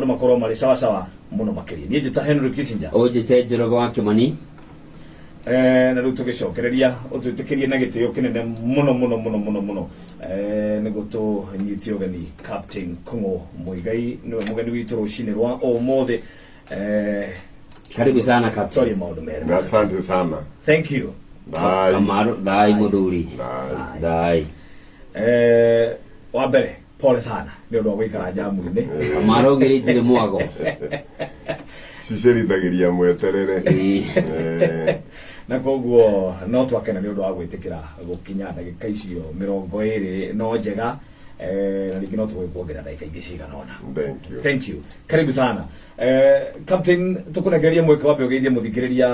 makorwo mari sawa sawa muno makiri ni njita Henry Kissinger ojite Njoroge wa Kimani na rä u tå gä cokereria å twä tä kä rie na gä tä o kä nene muno nä gå tå nyitie å geni Captain Kung'u Muigai nä we må geni witå rå cinä rwa å må thä karibu sana Captain maå ndå merä Asante sana. thank you Kamaru dai muthuri dai wa mbere pole sana nä å ndå wa gå ikara njamu-inä Kamaru gä mwago cicerithagiria mweterere na koguo no twakena nä å ndå wa gwä tä kä ra gå kinya ndagä ka icio 20 no njega na rĩngĩ no tũgũgĩ kuongerera ndagĩka ingĩ cigana ona. Thank you. Karibu sana. Captain tũkũnekereria mweke wambe ũgeithie mũthikĩrĩria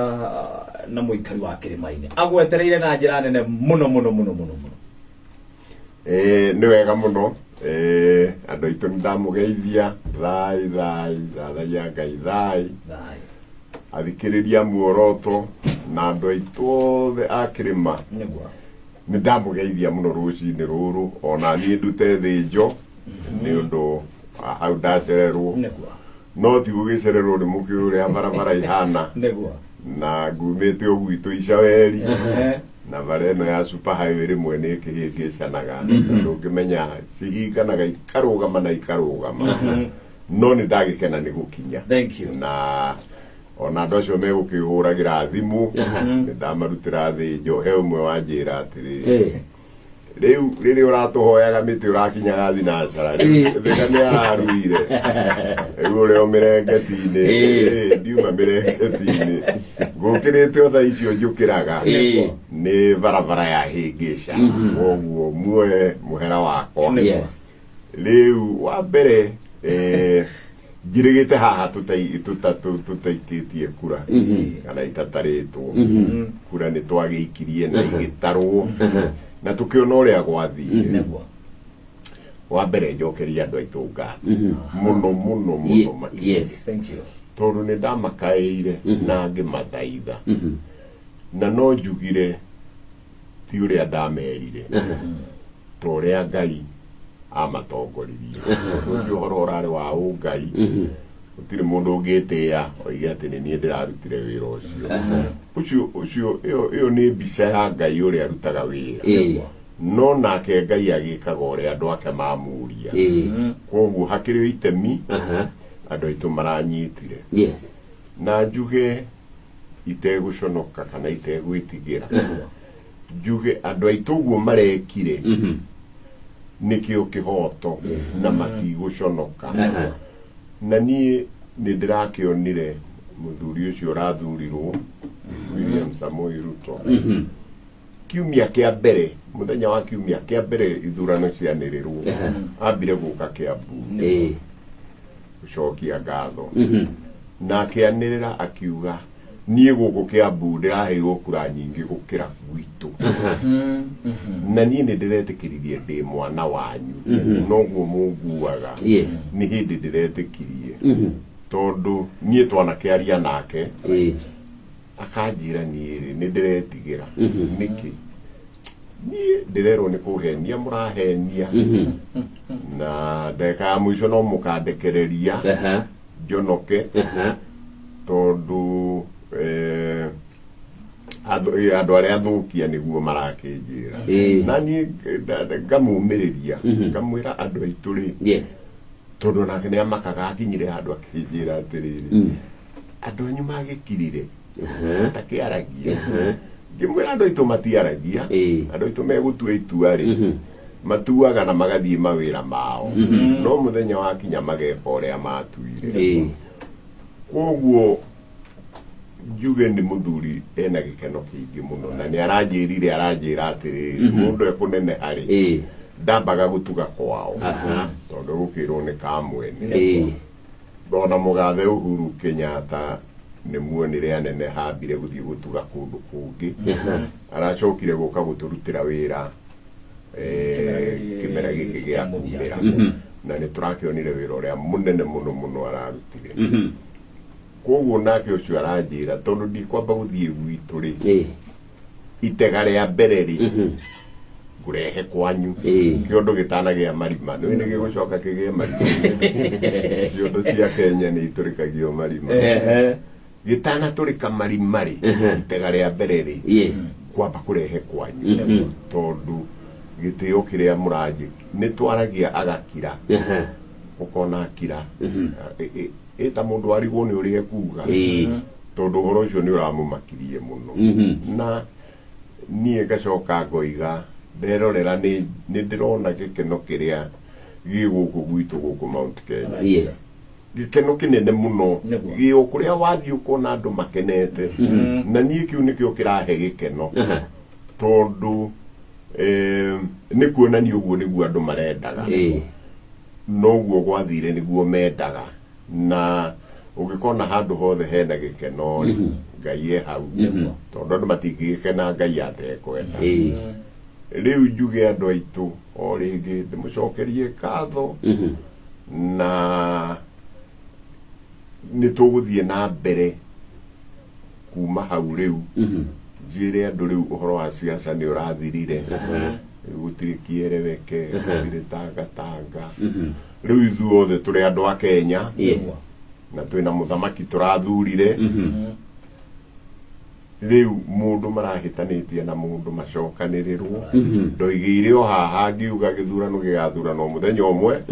na mũikari wa Kĩrĩma-inĩ agwetereire na njĩra nene mũno. Nĩ wega mũno andũ aitũ nĩndamũgeithia thai Ngai thai athikĩrĩria muoroto na andũ aitũ othe a Kĩrĩma nĩndamũgeithia mũno rũcinĩ rũrũ ona niĩ ndute thĩnjo nĩ ũndũ hau ndacererwo no ti gũgĩcererwo nĩ mũkĩũ ũrĩa barabara ihana na ngumĩte o gwitũ Icaweri na bara ĩno ya super highway rĩmwe nĩ ĩkĩhĩngĩcanaga ndũngĩmenya cihinganaga ikarũgama no nĩ ndagĩkena nĩ gũkinya na ona andũ acio megũkĩhũragĩra thimũ nĩ ndamarutĩra thĩnjo he ũmwe wanjĩra atĩrĩ rĩu rĩrĩa ũratũhoyaga mĩtĩ ũrakinyaga thinacara thĩna nĩ araruire rĩu ũrĩa o mĩrengeti-inĩ ndiuma mĩrengeti-inĩ ngũkĩrĩte o thaa icio njũkĩraga nĩ barabara yahĩngĩca koguo muoye mũhera wakwa rĩu wa mbere njirĩgĩte haha tũtaikĩtie kura kana itatarĩtwo kura nĩ twagĩikirie na igĩtarwo na tũkĩona ũrĩa gwathiĩ wa mbere njokeria andũ aitũ ngatho mũno makĩria tondũ nĩ ndamakaĩire na ngĩmathaitha na no njugire ti ũrĩa ndamerire ta ũrĩa Ngai amatongoririe ũcio ũhoro ũrarĩ wa ũngai gũtirĩ mũndũ ũngĩtĩa oige atĩ nĩ niĩ ndĩrarutire wĩra ũcio ĩyo nĩ mbica ya Ngai ũrĩa arutaga wĩra no nake Ngai agĩkaga ũrĩa andũ ake mamuria koguo hakĩrĩ itemi andũ aitũ maranyitire na njuge itegũconoka kana itegwĩtigĩra njuge andũ aitũ ũguo marekire nĩkĩo kĩhoto na matigũconoka na niĩ nĩ ndĩrakĩonire mũthuri ũcio ũrathurirwo William Samoei Ruto kiumia kĩa mbere mũthenya wa kiumia kĩa mbere ithurano cianĩrĩrwo ambire gũka Kĩambu gũcokia ngatho na akĩanĩrĩra akiuga niĩ gũkũ Kĩambu ndĩraheirwo kura nyingĩ gũkĩra gwitũ na niĩ nĩ ndĩretĩkĩririe ndĩ mwana wanyu noguo mũnguaga nĩ hĩndĩ ndĩretĩkirie tondũ niĩ twanakĩaria nake akanjĩra niĩ nĩ ndĩretigĩra nĩkĩ niĩ ndĩrerwo nĩ kũhenia mũrahenia na ndagĩka ya mũico no mũkandekereria njonoke tondũ andũ arĩa athũkia nĩguo marakĩnjĩra na niĩ ngamũmĩrĩria ngamwĩra andũ aitũ rĩ tondũ nake nĩ amakaga akinyire handũ akĩnjĩra atĩrĩrĩ andũ anyu magĩkirire takĩaragia ngĩmwĩra andũ aitũ matiaragia andũ aitũ megũtua itua rĩ matuaga na magathiĩ mawĩra mao no mũthenya wakinya mageka ũrĩa matuire koguo njuge nĩ mũthuri ena gĩkeno kĩingĩ mũno na nĩ aranjĩra atĩrĩrĩ mũndũ ekũneneha rĩ ndambaga gũtuga kwao tondũ gũkĩrwo nĩ kamwene ndona mũgathe Uhuru Kenyatta nĩ muonire anene hambire gũthiĩ gũtuga kũndũ kũngĩ aracokire gũka gũtũrutĩra wĩra kĩmera gĩkĩ gĩa kumĩra na nĩ tũrakĩonire wĩra ũrĩa mũnene mũno ararutire koguo nake ũcio aranjĩra tondũ ndikwamba gũthiĩ gwitũ rĩ itega rĩa mbere rĩ kurehe kwanyu kiondo gitanagia marima no ni gigucoka kigie marima ciondo cia Kenya ni iturikagio marima gitana turika marima ri itega ria mbere ri kwamba kurehe kwanyu tondu gitio kiria muraji ni twaragia agakira ukona akira eta mundu arigwo ni urie kuga tondu horo ucio ni uramumakirie muno na nie gacoka ngoiga nderorera ni ndirona gikeno kiria giguku gwitu guku Mount Kenya gikeno kinene muno gio kuria wathi ukona andu makenete na nie kiu nikio kirahe gikeno tondu ni kuonania uguo niguo andu marendaga noguo gwathire niguo mendaga na ugikona handu hothe hena gikeno Ngai e hau tondu andu matingigikena Ngai atekwenda riu njuge andu aitu o ringi ndimucokerie katho na ni tuguthie na mbere kuma hau riu njire andu riu uhoro wa siasa ni urathirire gutiri kiereweke gutiri tanga riu ithuothe turi andu a Kenya na twina muthamaki turathurire riu mundu marahitanitie na mundu macokanĩrĩrwo ndoigire o haha ngiuga gĩthurano gĩgathurano muthenya umwe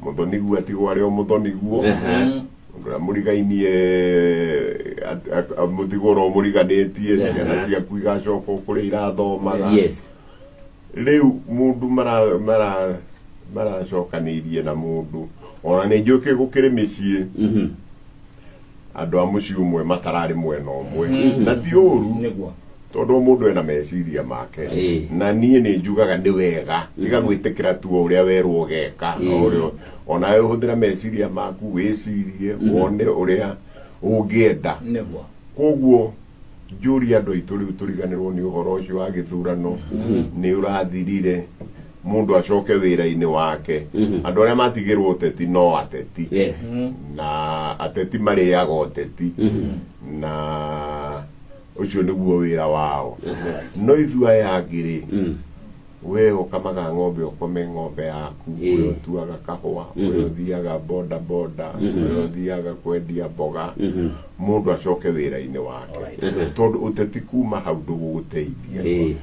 muthoniguo atigwo arĩ o muthoniguo mundu amurigainie mutigoro muriganĩtie ciana ciaku igacoka kũrĩa irathomaga riu mundu maracokanĩirie na mundu ona nĩ njuke gũkĩrĩ mĩciĩ andu a muciĩ umwe matarari mwena umwe na ti uru tondu mundu ena meciria make na nie ni njugaga ni wega tiga gwitikira tu uria werwo geka ona we huthira meciria maku wicirie wone uria ungienda koguo njuri andu aitu riu turiganirwo ni uhoro ucio wa githurano ni urathirire mundu acoke wira-ini wake andu aria matigirwo uteti no ateti na ateti mariaga uteti na ucio niguo wira wao no ithu aya angiri we ukamaga ng'ombe ukome ng'ombe yaku we utuaga kahua we uthiaga boda we uthiaga kwendia mboga mundu acoke wira-ini wake tondu uteti kuma hau nduguguteithia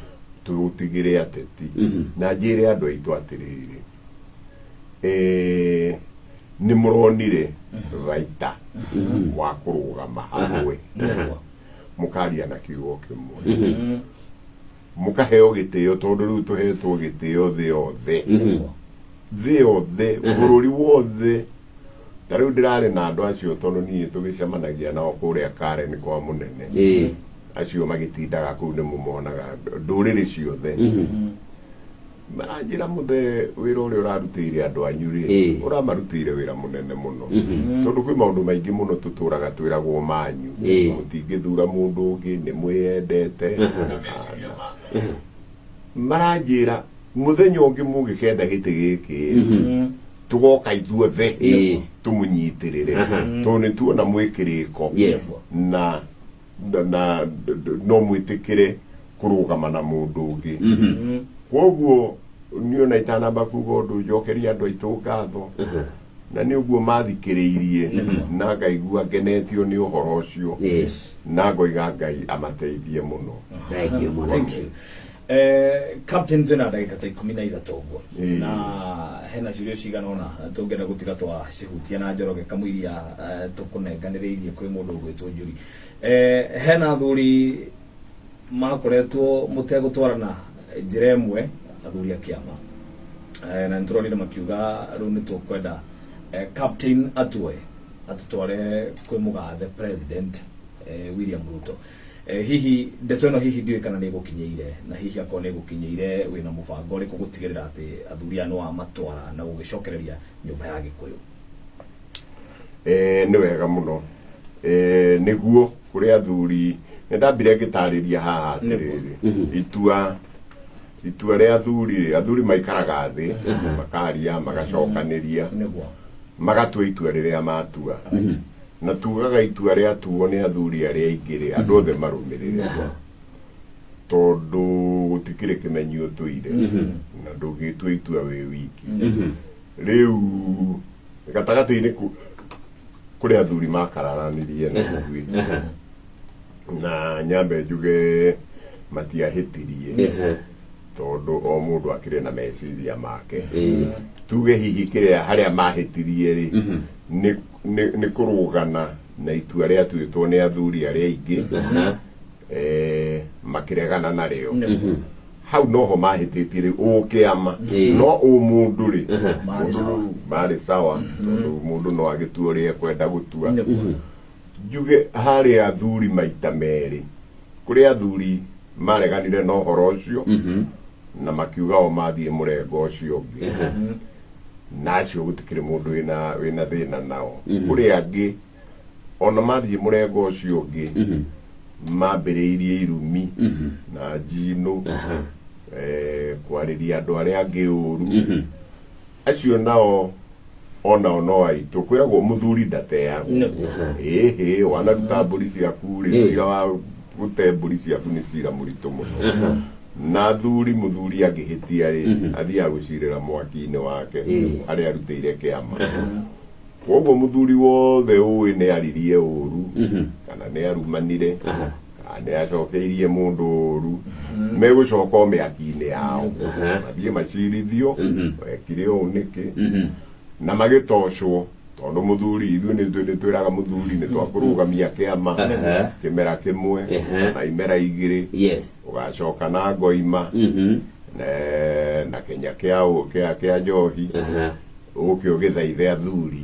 turutigire ateti na njire andu aitu atiriri ni muronire vaita wa kurugama hamwe mukaria na kiugo kimwe mukaheo gitio tondu riu tuhetwo gitio thi yothe bururi wothe tariu ndirari na andu acio tondu nie tugicemanagia nao kuria Karen kwa munene acio magitindaga kuu ni mumonaga nduriri ciothe maranjira muthe wira uria urarutire andu anyu ri uramarutire wira munene muno tondu kwi maundu maingi muno tuturaga twiragwo manyu mutingithura mundu ungi ni mwiyendete maranjira muthenya ungi mungikenda giti giki tugoka ithuothe tumunyitirire tondu ni tuona mwikiriko na no mwitikire kurugama na mundu ungi koguo niona itanamba kuga undu njokeria andu aitu ngatho na ni uguo mathikiriirie na ngaigua ngenetio ni uhoro ucio na ngoiga Ngai amateithie muno. Thank you. Captain twina ndagika ta 13 uguo na hena ciurio cigana ona tungena gutiga twa cihutia na Njoroge kamwiria tukunenganiriirie kwi mundu gwitwo Njuri hena athuri makoretwo mutegutwarana njira imwe athuri a kiama na nturonire makiuga riu ni tukwenda Captain atutware kwi mugathe President William Ruto hihi ndeto ino hihi ndiwe kana ni gukinyeire na hihi akone ni gukinyeire wina mubango uri kugutigirira ati athuri anu amatwara na gugicokereria nyumba ya Gikuyu ni wega muno niguo kuri athuri ndambire ngitariria haha atiriri itua ria athuri maikaraga thi makaria magacokaniria magatua itua riria matua na tugaga itua ria tuo ni athuri aria ingire andu othe marumirire tondu gutikire kimenyo tuire na ndugitwe itua we wiki riu gatagati-ini kuri athuri makararanirie na ngui na nyambe njuge matiahitirie tondu o mundu akire na meciria make tuge hihi kiria haria mahitirie ri ni kurugana na itua ria tuitwo ni athuri aria ingi makiregana nario hau noho mahititie ri ukiama no umundu ri mari sawa tondu mundu no agitua ri ekwenda gutua njuge haria athuri maita meri kuri athuri mareganire no horo ucio na makiuga o mathie murengo ucio ungi nacio gutikire mundu wina thina nao kuri angi ona mathie murengo ucio ungi mambiriirie irumi na njino kwariria andu aria angi uru acio nao ona no aitu kwiragwo muthuri ndateagwo wanaruta mburi ciaku ri wa gute mburi ciaku ni cira muritu muno na muthuri angihitia ri athia gucirira mwaki-ini wake aria arutire kiama koguo muthuri wothe uwi ni aririe uru kana ni arumanire ni acokeirie mundu uru megucoka miaki-ini yao mathie macirithio wekire uu niki na magitocwo tondu muthuri ithu ni twiraga muthuri ni twakurugamia kiama kimera kimwe na imera igiri ugacoka na ngoima na kenya kia njohi uke ugithaithe athuri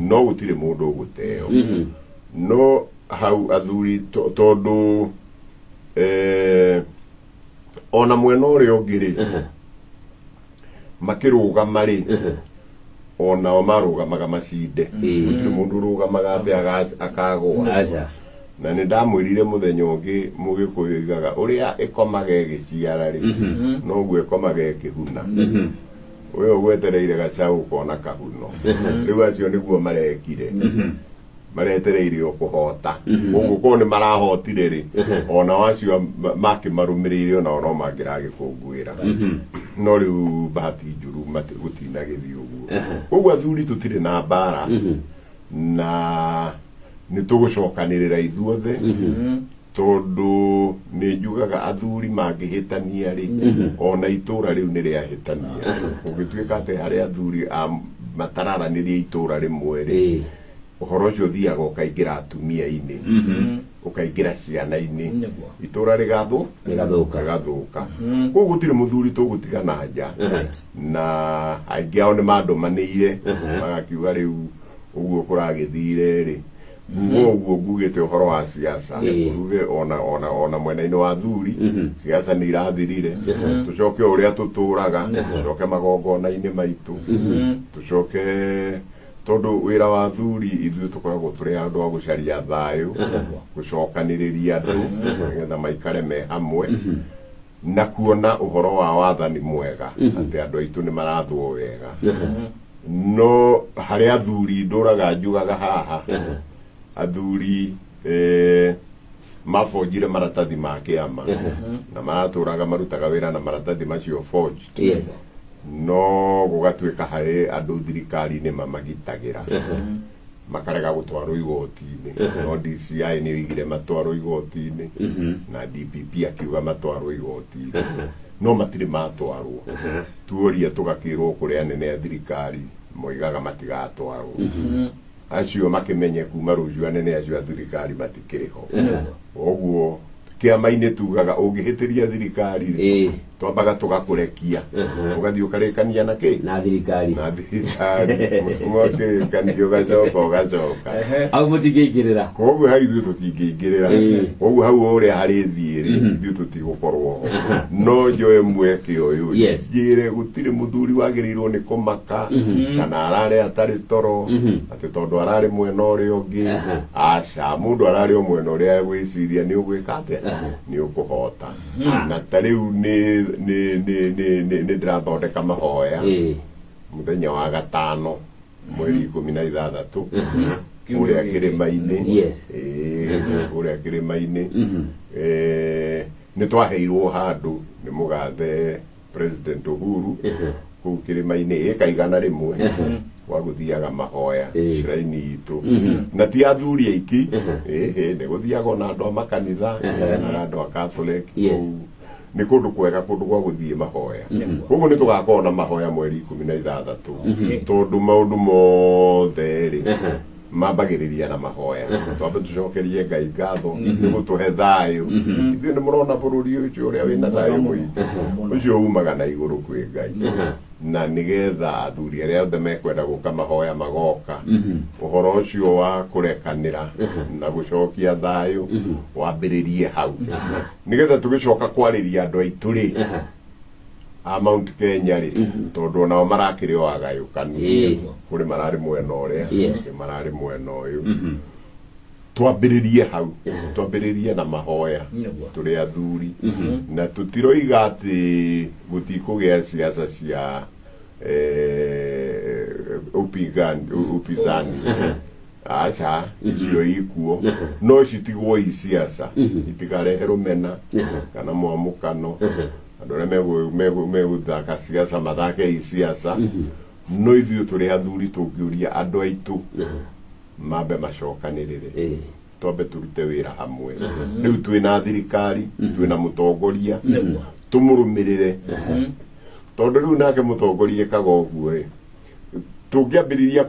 no gutire mundu uguteo no hau athuri tondu ona mwena uria ungiri makirugama ri ona o marugamaga macinde gutire mundu urugamaga athi akagwa na ni ndamwirire muthenya ungi mugikuyu igaga uria ikomaga igiciara ri noguo ikomaga ikihuna we ugwetereire gacau kona kahuno riu acio niguo marekire maretereire ukuhota uguo ko ni marahotire ri ona wacio makimarumirire ona no mangiragikungwira no riu bahati njuru gutina githi uguo uguo athuri tutire na mbara na ni tugucokanirira ithuothe tondu ni njugaga athuri mangihitania ri ona itura riu ni riahitania ugituika ati hari athuri matararanirie itura rimwe ri uhoro ucio thiaga ukaingira atumia-ini ukaingira ciana-ini itura rigathuka koguo gutire muthuri tugutiga na nja na aingi ao ni mandumanire magakiuga riu uguo kuragithire ri uguo ngugite uhoro wa siasa uge ona mwena-ini wa athuri siasa ni irathirire tucoke uria tuturaga tucoke magongona-ini maitu tucoke tondu wira wa athuri ithuĩ tukoragwo turi andu a gucaria thayu gucokaniriria andu nigetha maikare me hamwe na kuona uhoro wa wathani mwega ati andu aitu ni marathwo wega no hari athuri nduraga njugaga haha athuri mabonjire maratathi ma kiama na maraturaga marutaga wira na maratathi macio forged no gugatuika hari andu thirikari-ini mamagitagira makarega gutwarwo igoti-ini no DCI ni igire matwarwo igoti-ini na DPP akiuga matwarwo igoti-ini no matire matwarwo tuoria tugakirwo kuri anene a thirikari moigaga matigatwarwo acio makimenye kuma ruju anene acio a thirikari matikiriho oguo kiama-ini tugaga ungihitiria thirikari twambaga tugakurekia ugathii ukarikania na ki na thirikari mokirikania ugacoka au mutingingirira koguo hau ithuĩ tutingingirira koguo hau uria hari thiiri ithuĩ tutigukorwo no njoe mweke uyu njire gutire muthuri wagirirwo ni kumaka kana arare atari toro ati tondu arare mwena uria ungi aca mundu arare o mwena uria gwiciria ni ugwika atia ni ukuhota na tariu ni ndirathondeka mahoya muthenya wa gatano mweri 16 uria kirima-ini uria kirima-ini nĩ twaheirwo handũ nĩ mũgathe President Uhuru kũu kĩrĩma-inĩ ĩkaigana rĩmwe wa gũthiaga mahoya shrine itũ na ti athuri aiki nĩ gũthiaga na andũ a makanitha na andũ a Catholic kũu nĩ kũndũ kwega, kũndũ gwa gũthiĩ mahoya. Koguo nĩ tũgakorwo na mahoya mweri 16 tondũ maũndũ mothe rĩ mambagĩrĩria na mahoya. Twambe tũcokerie Ngai ngatho nĩ gũtũhe thayũ. Ithuĩ nĩ mũrona bũrũri ũcio ũrĩa wĩna thayũ mũingĩ, ũcio umaga na igũrũ kwĩ Ngai, na nĩgetha athuri arĩa othe mekwenda gũka mahoya magoka, ũhoro ũcio wa kũrekanĩra na gũcokia thayũ wambĩrĩrie hau, nĩgetha tũgĩcoka kwarĩria andũ aitũ rĩ a Mount Kenya rĩ, tondũ onao marakĩrĩ o agayũkanu, kũrĩ mararĩ mwena ũrĩa, mararĩ mwena ũyũ, twambĩrĩrie hau, twambĩrĩrie na mahoya tũrĩ athuri, na tũtiroiga atĩ gũtikũgĩa siasa cia upinzani, aca icio ikuo, no citigwo i siasa, itikarehe rũmena kana mwamũkano, andũ arĩa megũthaka siasa mathake i siasa, no ithuĩ tũrĩ athuri tũngĩũria andũ aitũ mambe macokanĩrĩre, twambe tũrute wĩra hamwe. Rĩu twĩna thirikari, twĩna mũtongoria, tũmũrũmĩrĩre, tondũ rĩu nake mũtongoria ekaga ũguo rĩ, tũngĩambĩrĩria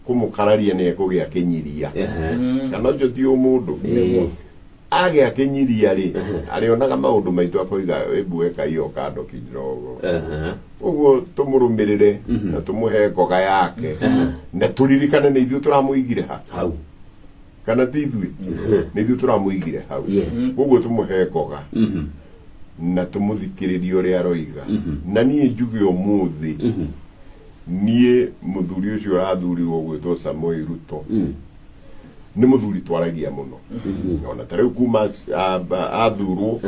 kũmũkararia nĩ ekũgĩa kĩnyiria, kana ũcio ti mũndũ agĩa kĩnyiria rĩ, arĩonaga maũndũ maitũ akoiga ebu eka hiyo kando kidogo. Ũguo tũmũrũmĩrĩre na tũmũhe ngoga yake, na tũririkane nĩ ithuĩ tũramũigire hau, kana ti ithuĩ nĩ ithuĩ tũramũigire hau. Ũguo tũmũhe ngoga na tũmũthikĩrĩrie ũrĩa aroiga, na niĩ njuge ũmũthĩ niĩ mũthuri ũcio ũrathurirwo gwĩtwo Samoei Ruto nĩ mũthuri twaragia mũno, ona ta rĩu kuma athurwo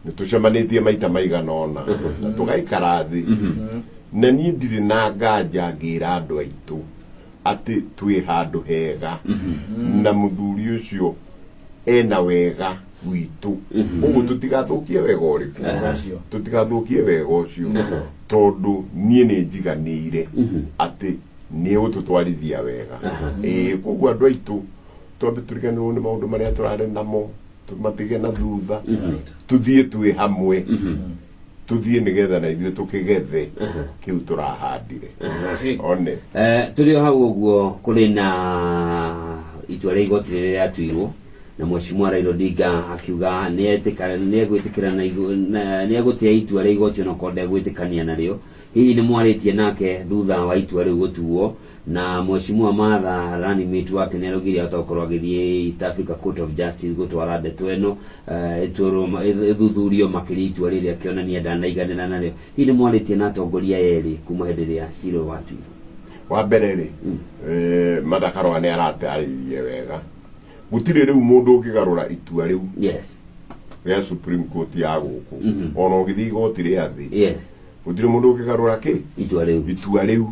nĩ tũcemanĩtie maita maigana ona na tũgaikara thĩ, na niĩ ndirĩ na nganja ngĩra andũ aitũ atĩ twĩ handũ hega na mũthuri ũcio ena wega witũ. Ũguo tũtigathũkie wega ũrĩkũ, tũtigathũkie wega ũcio, tondũ niĩ nĩ njiganĩire atĩ nĩ ũgũtũtwarithia wega. Koguo andũ aitũ twambe tũriganĩrwo nĩ maũndũ marĩa tũrarĩ namo, tũmatige na thutha, tũthiĩ twĩ hamwe, tũthiĩ nĩgetha na ithuĩ tũkĩgethe kĩu tũrahandire. One tũrĩ o hau ũguo, kũrĩ na itua rĩa igoti rĩrĩa rĩatuirwo na Mheshimiwa Raila Odinga akiuga nĩegwĩtĩkĩra na nĩegũtĩa itua rĩa igoti ona korwo ndegwĩtĩkania narĩo. Hihi nĩ mwarĩtie nake thutha wa itua rĩu gũtuo, na Mheshimiwa Martha running mate wake nĩ araugire atakorwo agĩthiĩ East Africa Court of Justice gũtwara ndeto ĩno ĩthuthurio makĩria itua rĩrĩa akĩonania ndanaiganĩra narĩo. Hihi nĩ mwarĩtie na atongoria erĩ kuma hĩndĩ ĩrĩa cira watuirwo? Wa mbere rĩ, Martha Karua nĩ aratarĩirie wega, gũtirĩ rĩu mũndũ ũngĩgarũra itua rĩu rĩa Supreme Court ya gũkũ, ona ũgĩthiĩ igoti rĩa thĩ, gũtirĩ mũndũ ũngĩgarũra itua rĩu.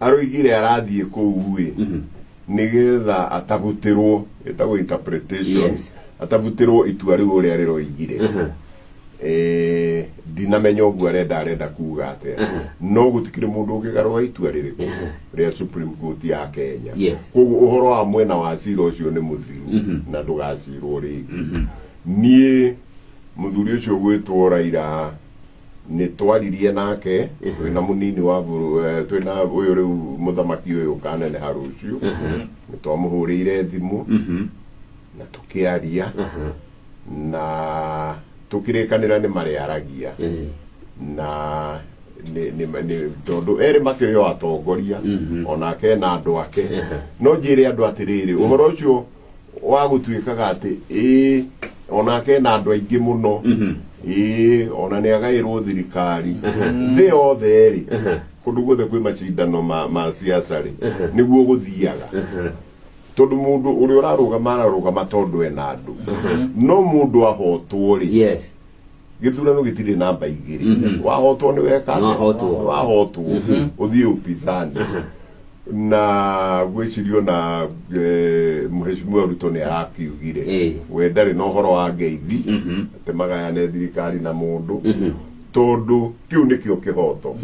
Aroigire arathiĩ kũu nĩgetha atabutĩrwo, ĩtagwo interpretation, atabutĩrwo itua rĩu ũrĩa rĩroigire. Ndinamenya ũguo arenda kuga atĩa, no gũtikĩrĩ mũndũ ũngĩgarũra itua rĩrĩkũ rĩa Supreme Court ya Kenya. Koguo ũhoro wa mwena wa cira ũcio nĩ mũthiru na ndũgacirwo rĩngĩ. Niĩ mũthuri ũcio gwĩtwo Raila nĩ twaririe nake, twĩna mũnini wa twĩna ũyũ rĩu mũthamaki ũyũ kaneneha rũciũ, nĩ twamũhũrĩire thimũ na tũkĩaria na tũkĩrĩkanĩra nĩ marĩaragia, na tondũ erĩ makĩrĩ o atongoria, onake na andũ ake, no njĩre andũ atĩrĩrĩ, ũhoro ũcio wa gũtuĩkaga atĩ onake na andũ aingĩ mũno, ona nĩ agaĩrwo thirikari thĩ yothe rĩ, kũndũ guothe kwĩ macindano ma siasa rĩ, nĩguo gũthiaga, tondũ mũndũ ũrĩa ararũgama tondũ ena andũ, no mũndũ ahotwo rĩ, gĩthurano gĩtirĩ namba igĩrĩ, wahotwo nĩ weka wahotwo ũthiĩ upinzani, na gwicirio na Mheshimiwa Ruto ni arakiugire we ndari no horo wa ngeithi ate magayane thirikari na mundu tondu kiu nikio kihoto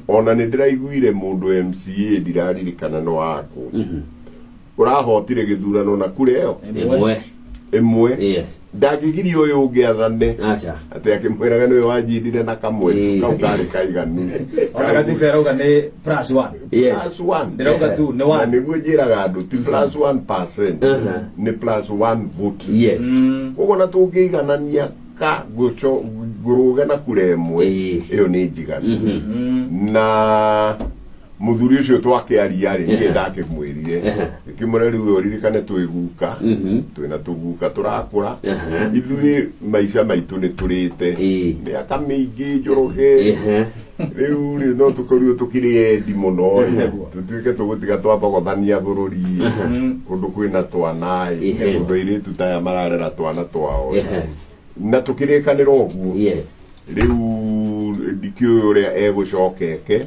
ona ni ndiraiguire mundu MCA ndiraririkana no wako urahotire githurano na kureo imwe ndagigirio uyu ungiathane ati akimwiraga niwe wanjindire na kamwe kau kari kaiganu akati ferauga ni +1 +1 ndirauga tu ni 1 niguo njiraga andu ti +1% ni +1 vote koguo na tungiiganania ka gucho nguruge na kuremwe iyo ni njiganu na muthuri ucio twakiaria ri ni ndakimwirire ikimura riu uririkane twiguka twina tuguka turakura ithui maisha maitu ni turite ni akamingi njuruge riu ri no tukoriu tukirie ndi muno tutuike tugutiga twathogothania bururi kundu kwina twanai kundu iritu taya mararera twana twao na tukirikanira uguo riu ndikio uria egucokeke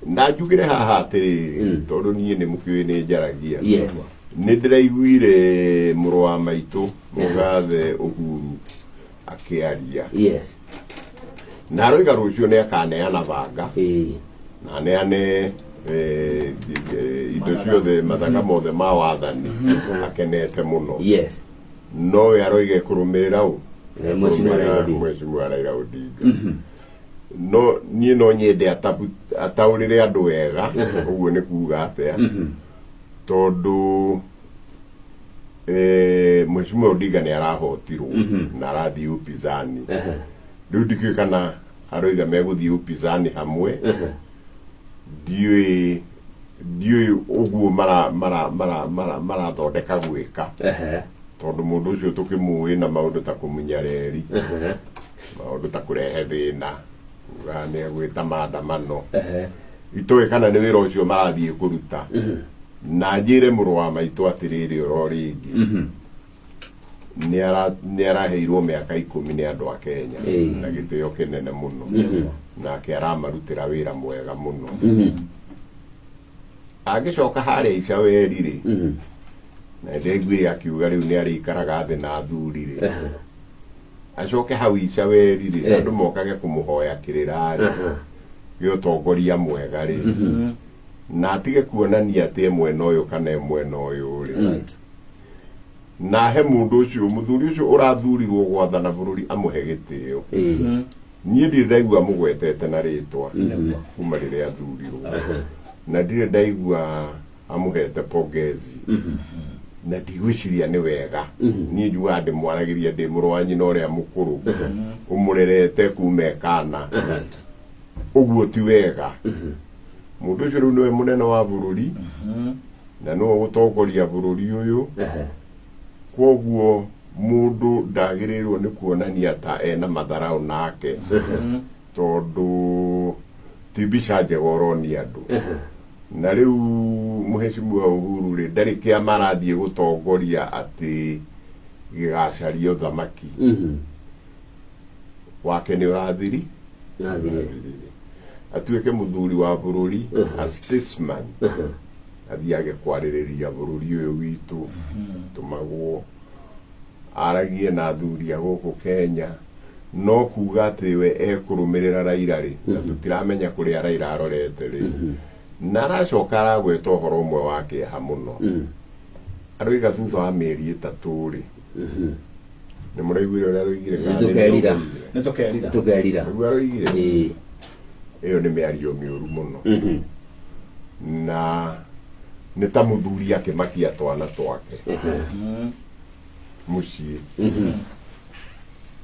ndajugire haha atiriri tondu nie ni mukiu ni njaragia ni ndiraiguire muru wa maitu mugathe Uhuru akiaria na roiga rucio ni akaneana banga na neane indo ciothe mathaga mothe ma wathani akenete muno no yaroige kurumirira u Mheshimiwa Raila Odinga no nie no nyende ataurire andu wega uguo ni kuga atia tondu Mheshimiwa Odinga ni arahotirwo na arathi upinzani riu ndikio kana aroiga meguthi upinzani hamwe ndiui uguo marathondeka gwika tondu mundu ucio tukimui na maundu ta kumunya reri maundu ta kurehe thina gane gwita maandamano itoe kana ni wira ucio marathie kuruta na njire muru wa maitu atiriri ororingi ni araheirwo miaka 10 ni andu a Kenya na gitio kinene muno na kiaramarutira wira mwega muno agicoka haria ica werire na ndegwire akiuga riu ni arikaraga thi na thuri ri acoke hau ica werire andu mokage kumuhoya kirirari giotongoria mwega ri na atige kuonania ati mwena uyu kana mwena uyu ri na he mundu ucio muthuri ucio urathurirwo gwathana bururi amuhe gitio nie ndiraigua mugwetete na ritwa kuma riria athurirwo na ndire ndaigua amuhete pongezi na ndigwiciria ni wega nie njuga ndi mwaragiria ndi muru wa nyina uria mukuru umurerete kume kana uguo ti wega mundu ucio riu niwe munene wa bururi na no gutongoria bururi uyu koguo mundu ndagirirwo ni kuonania ta ena matharau nake tondu tibisha jegoro ni andu na riu Mheshimiwa Uhuru ri ndari kia marathie gutongoria ati gigacario thamaki wake ni urathiri atuike muthuri wa bururi a statesman athiage kwaririria bururi uyu witu tumagwo aragie na thuria guku Kenya no kuga ati we ekurumirira Raila ri na tutiramenya kuria Raila arorete ri na aracoka aragweta uhoro umwe wake hamuno aroiga thutha wa mieri 3 ri ni muraiguire uria aroigire tukerira aroigire iyo ni miario miuru muno na ni ta muthuri akimakia twana twake mucii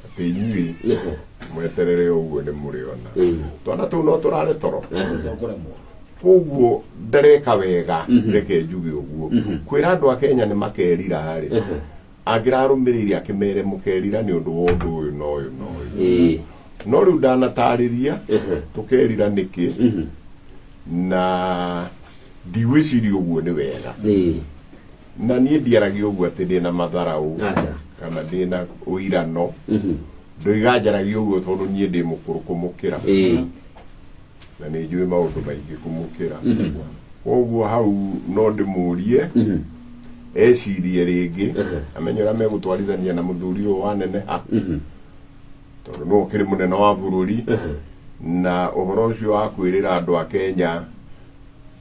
ati inyui mweterere uguo ni muriona twana tu no turare toro koguo ndareka wega reke njuge uguo kwira andu a Kenya ni makerira hari angirarumiriria akimere mukerira ni undu wa undu uyu no uyu no riu ndanatariria tukerira niki na ndiwiciria uguo ni wega na nie ndiaragia uguo ati ndina matharau kana ndina uirano ndoigajaragia uguo tondu nie ndi mukuru kumukira na ni njui maundu maingi kumukira koguo hau no ndimurie ecirie ringi amenyera megutwarithania na muthuri uyu waneneha tondu no kiri munene wa bururi na uhoro ucio wa kwirira andu a Kenya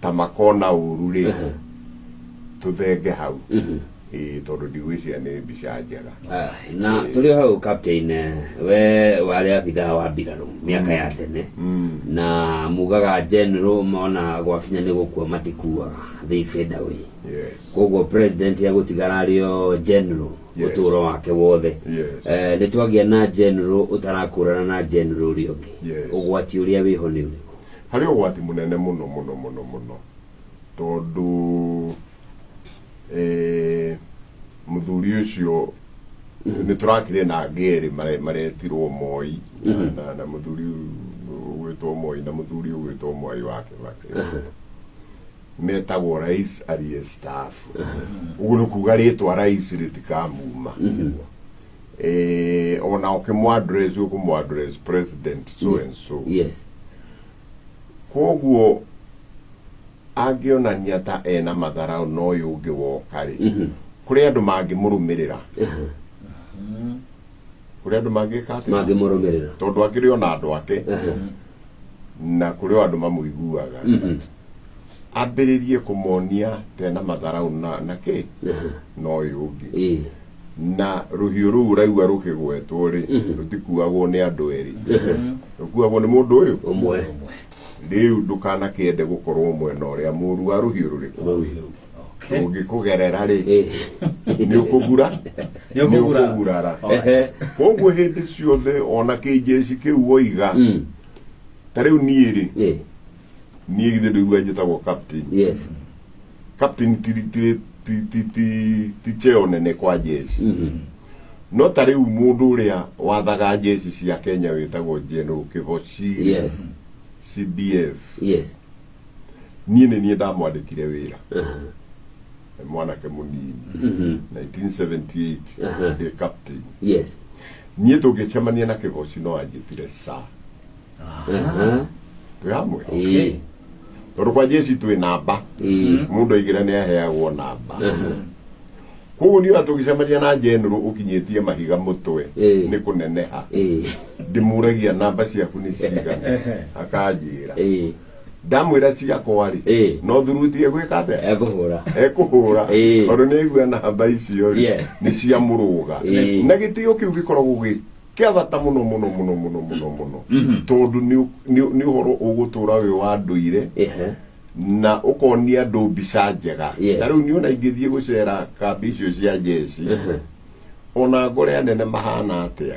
ta makona uru ri tuthenge hau tondu ndigwiciria ni mbica njega na tuli hau captain we wari abitha wa mbiraru miaka ya tene na mugaga general mona gwakinya ni gukua matikuaga they fade away koguo president ya gutigarario general uturo wake wothe ni twagia na general utarakurana na general riogi ugwati uria wiho ni uriku hari ugwati munene muno tondu muthuri ucio ni turakire na ngeri maretirwo Moi na muthuri ugwitwo Moi na muthuri ugwitwo Moi wake metagwo rais arie staff uguo ni kuga ritwa rais ritikamuma ona ukimwaddress ukumwaddress president so and so koguo angionania ta ena matharau no yungi wokari kuri andu mangimurumirira kuri andu mangimurumirira tondu akiri ona andu ake na kuri andu mamuiguaga ambiririe kumonia tena matharau na ke no yungi na ruhiu ru raigua rukigwetwo ri rutikuagwo ni andu eri rukuagwo ni mundu uyu umwe riu ndukana kiende gukorwo mwena uria muru wa ruhiu ruriku ungikugerera ri ni ukugura koguo hindi ciothe ona kijeshi kiu woiga ta riu nie ri nie githe ndigua njitagwo captain captain ti cheo nene kwa jeshi no ta riu mundu uria wathaga jeshi cia Kenya witagwo General Kibochi CBF nie ndamwandikire wira mwanake munini 1978 the captain nie tungicemania na Kibochi no anjitire sa tuamwe tondu kwa jeshi twi namba mundu aigira ni aheagwo namba koguo ni atugicemania na general ukinyitie mahiga mutwe ni kuneneha ndimuragia namba ciaku ni cigana akanjira ndamwira ciakwa ri no thurutie gwikate ekuhura tondu ni aigua namba icio ni cia muruga na gitio kiu gikoragwo gi kiathata muno tondu ni uhoro ugutura wi wa nduire na ukonia andu mbica njega na riu ni ona ingithie gucera kambi icio cia jeshi ona ngore anene mahana atia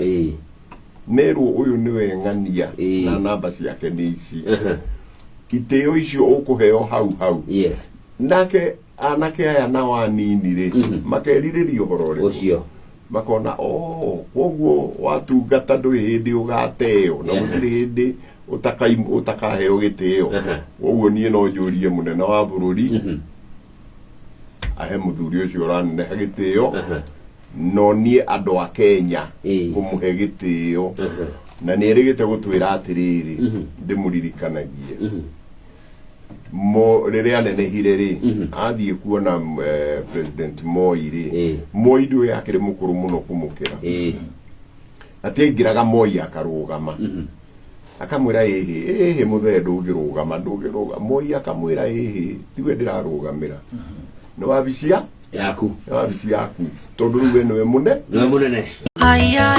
meru uyu niwe ng'ania na namba ciake ni ici iteo icio ukuheo hau nake anake aya na wanini ri makeriririo horo ri ucio makona koguo watungata ndui hindi ugateo na gutiri hindi utakaheo giteo koguo nie no njurie munene wa bururi ahe muthuri ucio raneneha giteo no nie andu a Kenya kumuhe giteo na ni erigite gutwira atiriri ndimuririkanagie mo riria nenehire ri athie kuona president Moi ri Moi ndu yakire mukuru muno kumukira atingiraga Moi akarugama akamwira hihi muthe ndungirugama Moi akamwira hihi tiwe ndirarugamira no wabicia yaku tondu riu we niwe munene aya